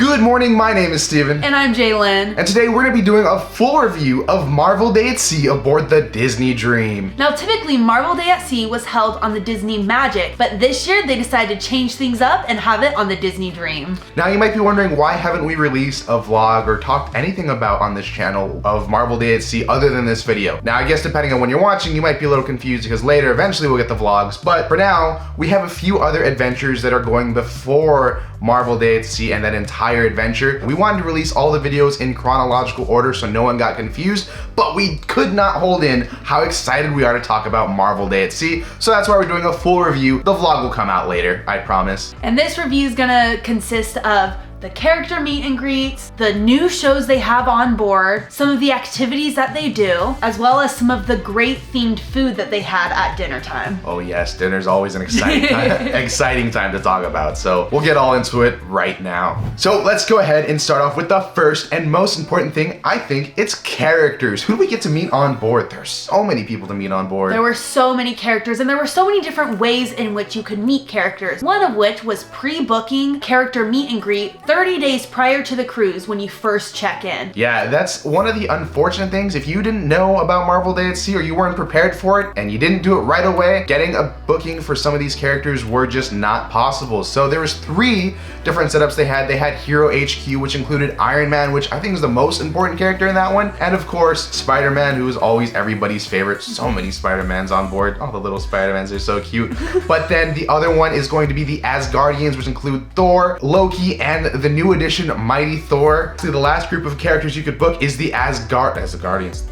Good morning, my name is Steven. And I'm Jalen. And today we're going to be doing a full review of Marvel Day at Sea aboard the Disney Dream. Now typically Marvel Day at Sea was held on the Disney Magic, but this year they decided to change things up and have it on the Disney Dream. Now you might be wondering, why haven't we released a vlog or talked anything about on this channel of Marvel Day at Sea other than this video? Now I guess depending on when you're watching, you might be a little confused because later eventually we'll get the vlogs, but for now we have a few other adventures that are going before Marvel Day at Sea and that entire adventure. We wanted to release all the videos in chronological order so no one got confused, but we could not hold in how excited we are to talk about Marvel Day at Sea, so that's why we're doing a full review. The vlog will come out later, I promise. And this review is gonna consist of the character meet and greets, the new shows they have on board, some of the activities that they do, as well as some of the great themed food that they had at dinner time. Oh yes, dinner's always an exciting time to talk about, so we'll get all into it right now. So let's go ahead and start off with the first and most important thing. I think it's characters. Who do we get to meet on board? There's so many people to meet on board. There were so many characters and there were so many different ways in which you could meet characters. One of which was pre-booking character meet and greet 30 days prior to the cruise when you first check in. Yeah, that's one of the unfortunate things. If you didn't know about Marvel Day at Sea or you weren't prepared for it and you didn't do it right away, getting a booking for some of these characters were just not possible. So there was 3 different setups they had. They had Hero HQ, which included Iron Man, which I think is the most important character in that one. And of course, Spider-Man, who is always everybody's favorite. So many Spider-Mans on board. Oh, the little Spider-Mans are so cute. But then the other one is going to be the Asgardians, which include Thor, Loki, and the new edition Mighty Thor. So the last group of characters you could book is the Guardians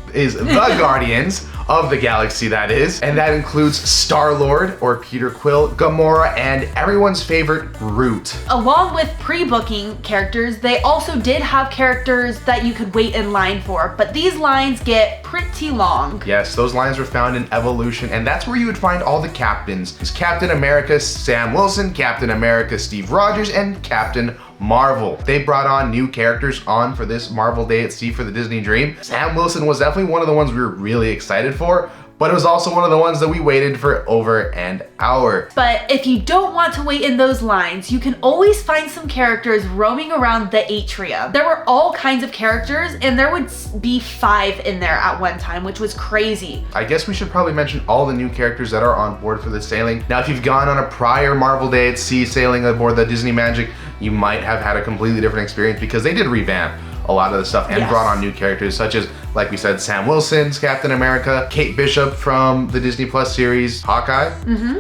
of the Galaxy, that is. And that includes Star-Lord, or Peter Quill, Gamora, and everyone's favorite Groot. Along with pre-booking characters, they also did have characters that you could wait in line for, but these lines get pretty long. Yes, those lines were found in Evolution, and that's where you would find all the captains. It's Captain America Sam Wilson, Captain America Steve Rogers, and Captain Marvel. They brought on new characters on for this Marvel Day at Sea for the Disney Dream. Sam Wilson was definitely one of the ones we were really excited for, but it was also one of the ones that we waited for over an hour. But if you don't want to wait in those lines, you can always find some characters roaming around the atrium. There were all kinds of characters, and there would be 5 in there at one time, which was crazy. I guess we should probably mention all the new characters that are on board for this sailing. Now, if you've gone on a prior Marvel Day at Sea sailing aboard the Disney Magic, you might have had a completely different experience because they did revamp a lot of the stuff and brought on new characters such as, like we said, Sam Wilson's Captain America, Kate Bishop from the Disney Plus series Hawkeye,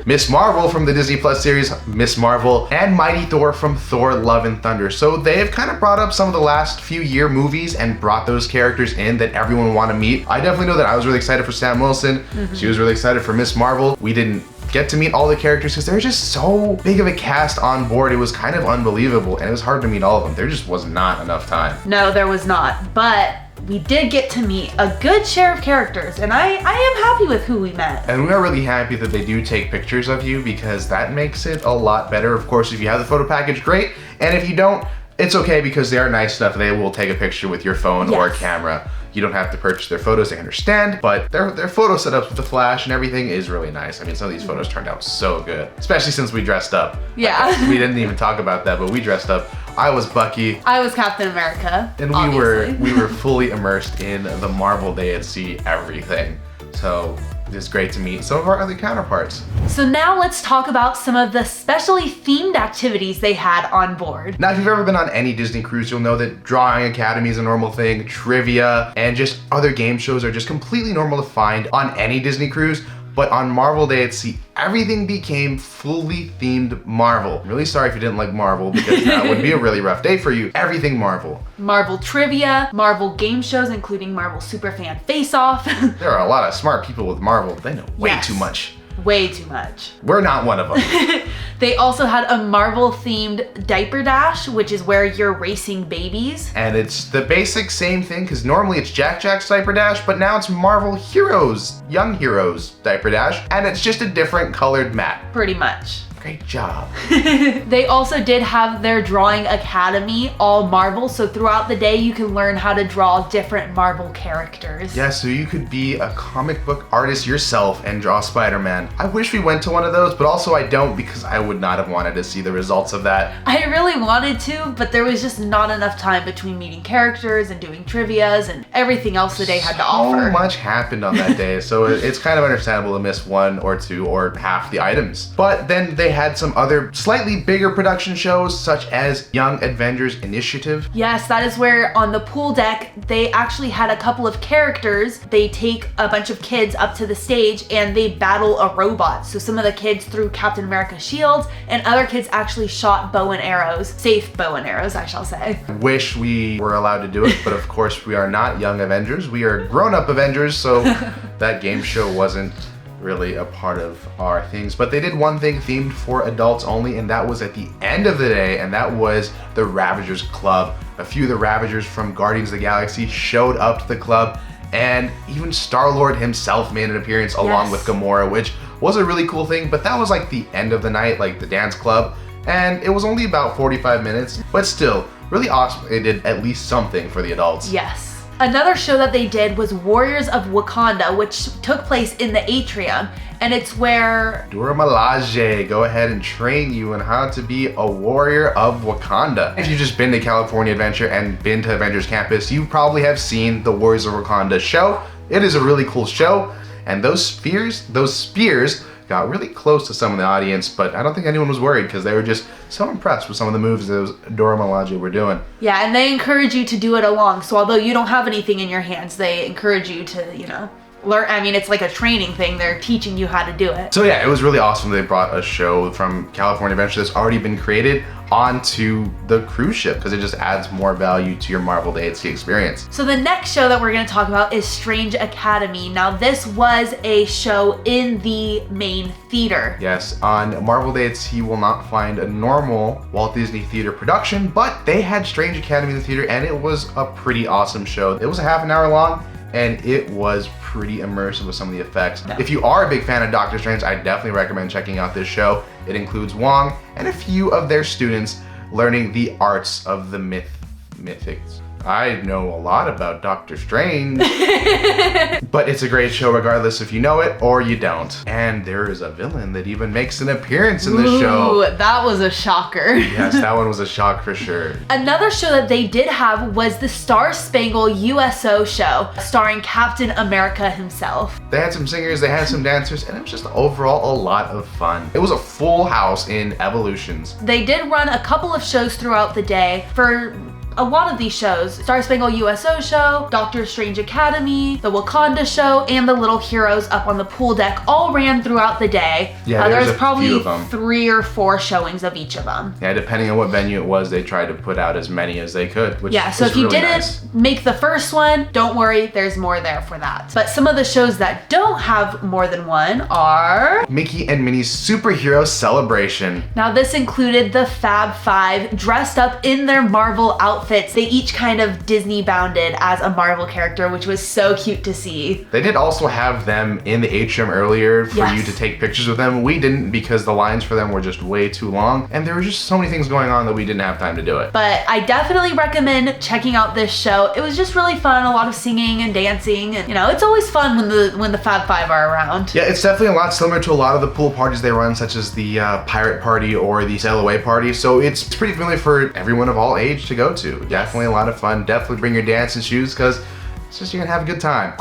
Miss Marvel from the Disney Plus series Miss Marvel, and Mighty Thor from Thor Love and Thunder. So they have kind of brought up some of the last few year movies and brought those characters in that everyone want to meet. I definitely know that I was really excited for Sam Wilson. She was really excited for Miss Marvel. We didn't get to meet all the characters because they're just so big of a cast on board. It was kind of unbelievable and it was hard to meet all of them. There just was not enough time. No, there was not, but we did get to meet a good share of characters, and I am happy with who we met. And we are really happy that they do take pictures of you because that makes it a lot better. Of course, if you have the photo package, great. And if you don't, it's okay because they are nice enough. They will take a picture with your phone or a camera. You don't have to purchase their photos, they understand, but their photo setups with the flash and everything is really nice. I mean, some of these photos turned out so good, especially since we dressed up. Yeah. We didn't even talk about that, but we dressed up. I was Bucky. I was Captain America. And we were fully immersed in the Marvel Day at Sea everything. So it's great to meet some of our other counterparts. So now let's talk about some of the specially themed activities they had on board. Now, if you've ever been on any Disney cruise, you'll know that Drawing Academy is a normal thing, trivia, and just other game shows are just completely normal to find on any Disney cruise. But on Marvel Day at Sea, everything became fully themed Marvel. I'm really sorry if you didn't like Marvel because that would be a really rough day for you. Everything Marvel. Marvel trivia, Marvel game shows, including Marvel Superfan Face Off. There are a lot of smart people with Marvel. They know way too much. Way too much. We're not one of them. They also had a Marvel themed diaper dash, which is where you're racing babies. And it's the basic same thing because normally it's Jack Jack's diaper dash, but now it's Marvel Heroes, Young Heroes diaper dash, and it's just a different colored mat. Pretty much. Great job. They also did have their drawing academy, all Marvel, so throughout the day you can learn how to draw different Marvel characters. Yeah, so you could be a comic book artist yourself and draw Spider-Man. I wish we went to one of those, but also I don't because I would not have wanted to see the results of that. I really wanted to, but there was just not enough time between meeting characters and doing trivias and everything else the day had to offer. So much happened on that day, so it's kind of understandable to miss one or two or half the items. But then they had some other slightly bigger production shows, such as Young Avengers Initiative. Yes, that is where on the pool deck, they actually had a couple of characters. They take a bunch of kids up to the stage and they battle a robot. So some of the kids threw Captain America shields and other kids actually shot bow and arrows. Safe bow and arrows, I shall say. Wish we were allowed to do it, but of course we are not Young Avengers. We are grown-up Avengers, so that game show wasn't really a part of our things. But they did one thing themed for adults only, and that was at the end of the day, and that was the Ravagers Club. A few of the Ravagers from Guardians of the Galaxy showed up to the club, and even Star-Lord himself made an appearance along with Gamora, which was a really cool thing. But that was like the end of the night, like the dance club, and it was only about 45 minutes, but still really awesome. They did at least something for the adults. Yes. Another show that they did was Warriors of Wakanda, which took place in the atrium, and it's where Dora Milaje go ahead and train you on how to be a warrior of Wakanda. If you've just been to California Adventure and been to Avengers Campus, you probably have seen the Warriors of Wakanda show. It is a really cool show, and those spears got really close to some of the audience, but I don't think anyone was worried because they were just so impressed with some of the moves those Dora Milaje were doing. Yeah, and they encourage you to do it along. So although you don't have anything in your hands, they encourage you to, you know, learn. I mean, it's like a training thing. They're teaching you how to do it. So yeah, it was really awesome. They brought a show from California Adventure that's already been created onto the cruise ship because it just adds more value to your Marvel Day at Sea experience. So the next show that we're going to talk about is Strange Academy. Now this was a show in the main theater. Yes, on Marvel Day at Sea you will not find a normal Walt Disney Theater production, but they had Strange Academy in the theater and it was a pretty awesome show. It was a half an hour long and it was pretty immersive with some of the effects. Yeah. If you are a big fan of Doctor Strange, I definitely recommend checking out this show. It includes Wong and a few of their students learning the arts of the mythics. I know a lot about Doctor Strange, but it's a great show regardless if you know it or you don't. And there is a villain that even makes an appearance in this show. Ooh, that was a shocker. Yes, that one was a shock for sure. Another show that they did have was the Star Spangled USO show, starring Captain America himself. They had some singers, they had some dancers, and it was just overall a lot of fun. It was a full house in Evolutions. They did run a couple of shows throughout the day. For a lot of these shows, Star Spangled USO show, Doctor Strange Academy, the Wakanda show, and the Little Heroes up on the pool deck all ran throughout the day. Yeah, there's a probably few of them. 3 or 4 showings of each of them. Yeah, depending on what venue it was, they tried to put out as many as they could, which Yeah, so was if you really didn't nice. make the first one, don't worry, there's more there for that. But some of the shows that don't have more than one are Mickey and Minnie's Superhero Celebration. Now this included the Fab Five dressed up in their Marvel outfits. They each kind of Disney bounded as a Marvel character, which was so cute to see. They did also have them in the atrium earlier for you to take pictures with them. We didn't because the lines for them were just way too long and there were just so many things going on that we didn't have time to do it. But I definitely recommend checking out this show. It was just really fun, a lot of singing and dancing, and you know, it's always fun when the Fab Five are around. Yeah, it's definitely a lot similar to a lot of the pool parties they run, such as the Pirate Party or the Sail Away Party. So it's pretty familiar for everyone of all age to go to. Definitely a lot of fun. Definitely bring your dancing shoes because it's just you're gonna have a good time.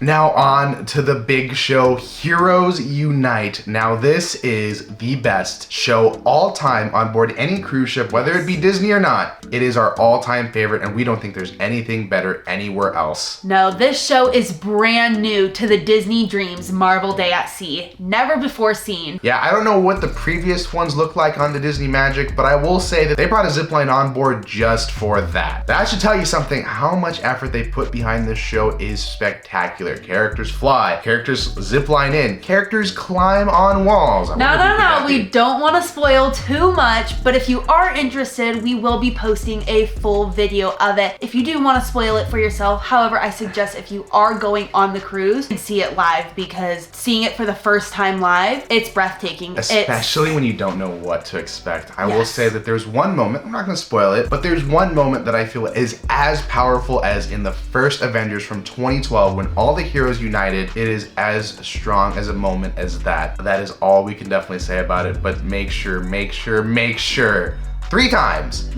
Now on to the big show, Heroes Unite. Now this is the best show all time on board any cruise ship, whether it be Disney or not. It is our all-time favorite and we don't think there's anything better anywhere else. No, this show is brand new to the Disney Dreams Marvel Day at Sea. Never before seen. Yeah, I don't know what the previous ones look like on the Disney Magic, but I will say that they brought a zipline on board just for that. That should tell you something. How much effort they put behind this show is spectacular. other. Characters fly. Characters zip line in. Characters climb on walls. No, we don't want to spoil too much, but if you are interested, we will be posting a full video of it. If you do want to spoil it for yourself, however, I suggest if you are going on the cruise and see it live, because seeing it for the first time live, it's breathtaking. Especially when you don't know what to expect. I will say that there's one moment, I'm not going to spoil it, but there's one moment that I feel is as powerful as in the first Avengers from 2012 when all the heroes united. It is as strong as a moment as that. That is all we can definitely say about it, but make sure 3 times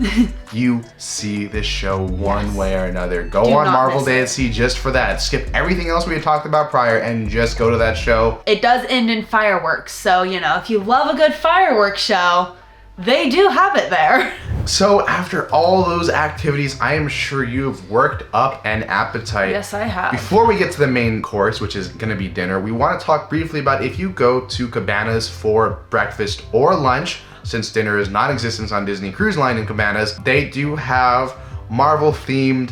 you see this show one way or another. Go on Marvel Day at Sea just for that. Skip everything else we had talked about prior and just go to that show. It does end in fireworks, so you know, if you love a good fireworks show, they do have it there. So after all those activities, I am sure you've worked up an appetite. Yes, I have. Before we get to the main course, which is gonna be dinner, we wanna talk briefly about if you go to Cabanas for breakfast or lunch, since dinner is non-existent on Disney Cruise Line in Cabanas, they do have Marvel-themed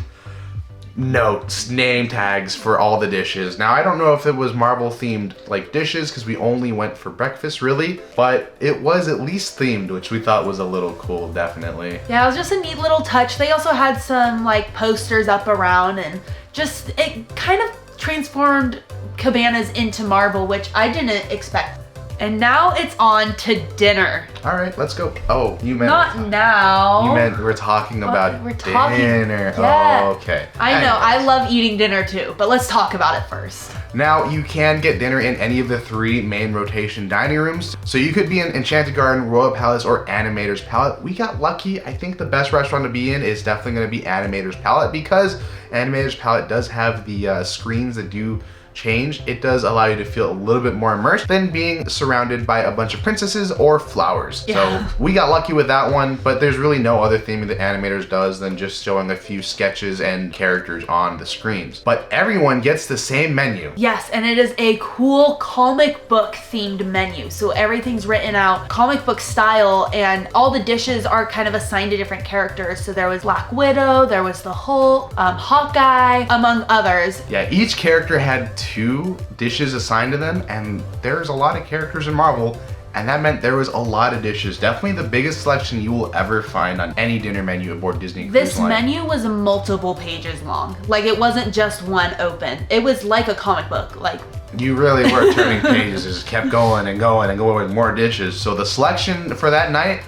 notes, name tags for all the dishes. Now, I don't know if it was Marvel-themed like dishes, because we only went for breakfast, really, but it was at least themed, which we thought was a little cool, definitely. Yeah, it was just a neat little touch. They also had some like posters up around, and just, it kind of transformed Cabanas into Marvel, which I didn't expect. And now it's on to dinner. All right, let's go. Oh, you meant... Not now. You meant we're talking about dinner. Yeah. Oh, okay. I know, I love eating dinner too, but let's talk about it first. Now, you can get dinner in any of the 3 main rotation dining rooms. So you could be in Enchanted Garden, Royal Palace, or Animator's Palette. We got lucky. I think the best restaurant to be in is definitely gonna be Animator's Palette, because Animator's Palette does have the screens that do change. It does allow you to feel a little bit more immersed than being surrounded by a bunch of princesses or flowers. Yeah. So we got lucky with that one, but there's really no other theming that Animators does than just showing a few sketches and characters on the screens. But everyone gets the same menu. Yes, and it is a cool comic book themed menu. So everything's written out comic book style, and all the dishes are kind of assigned to different characters. So there was Black Widow, there was the Hulk, Hawkeye, among others. Yeah, each character had 2 dishes assigned to them, and there's a lot of characters in Marvel, and that meant there was a lot of dishes. Definitely the biggest selection you will ever find on any dinner menu aboard Disney Cruise Line. This menu was multiple pages long. Like, it wasn't just one open. It was like a comic book. Like, you really were turning pages. It just kept going and going and going with more dishes. So the selection for that night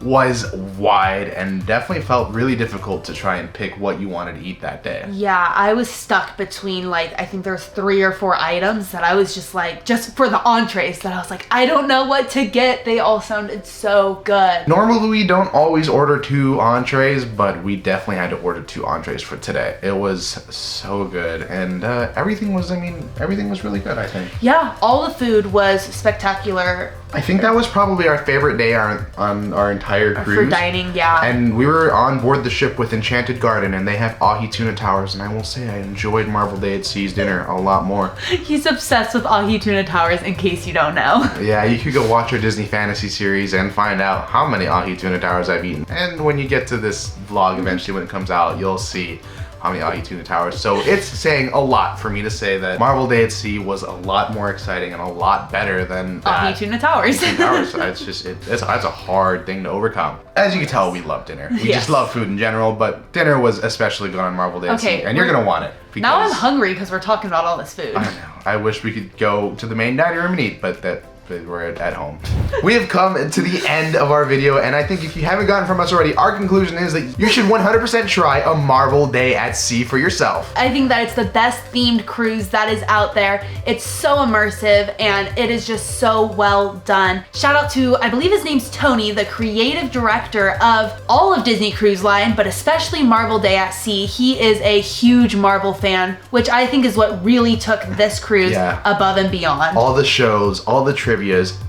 was wide and definitely felt really difficult to try and pick what you wanted to eat that day. Yeah, I was stuck between, like, I think there's 3 or 4 items that I was just like, just for the entrees, that I was like, I don't know what to get. They all sounded so good. Normally we don't always order 2 entrees, but we definitely had to order 2 entrees for today. It was so good, and everything was really good, I think. Yeah, all the food was spectacular. I think that was probably our favorite day on our entire cruise. For dining, yeah. And we were on board the ship with Enchanted Garden, and they have ahi tuna towers, and I will say I enjoyed Marvel Day at Sea's dinner a lot more. He's obsessed with ahi tuna towers, in case you don't know. Yeah, you could go watch our Disney Fantasy series and find out how many ahi tuna towers I've eaten. And when you get to this vlog eventually when it comes out, you'll see how many ahi tuna towers. So it's saying a lot for me to say that Marvel Day at Sea was a lot more exciting and a lot better than ahi tuna towers. That's a hard thing to overcome. As you can tell, we love dinner. We just love food in general, but dinner was especially good on Marvel Day at Sea, and you're gonna want it. Now I'm hungry because we're talking about all this food. I know. I wish we could go to the main dining room and eat, but we're at home. We have come to the end of our video, and I think if you haven't gotten from us already, our conclusion is that you should 100% try a Marvel Day at Sea for yourself. I think that it's the best themed cruise that is out there. It's so immersive, and it is just so well done. Shout out to, I believe his name's Tony, the creative director of all of Disney Cruise Line, but especially Marvel Day at Sea. He is a huge Marvel fan, which I think is what really took this cruise above and beyond. All the shows, all the trivias,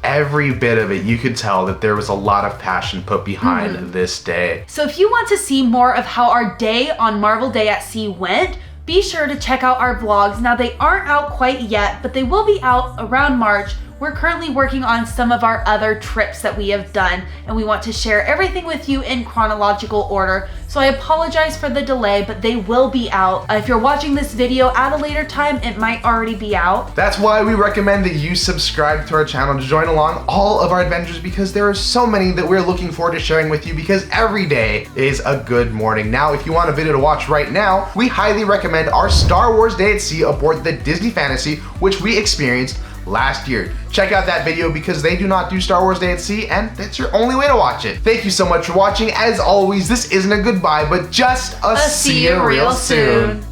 every bit of it, you could tell that there was a lot of passion put behind this day. So if you want to see more of how our day on Marvel Day at Sea went, be sure to check out our vlogs. Now, they aren't out quite yet, but they will be out around March, we're currently working on some of our other trips that we have done, and we want to share everything with you in chronological order. So I apologize for the delay, but they will be out. If you're watching this video at a later time, it might already be out. That's why we recommend that you subscribe to our channel to join along all of our adventures, because there are so many that we're looking forward to sharing with you, because every day is a good morning. Now, if you want a video to watch right now, we highly recommend our Star Wars Day at Sea aboard the Disney Fantasy, which we experienced last year. Check out that video because they do not do Star Wars Day at Sea, and that's your only way to watch it. Thank you so much for watching. As always, this isn't a goodbye, but just a see you real soon.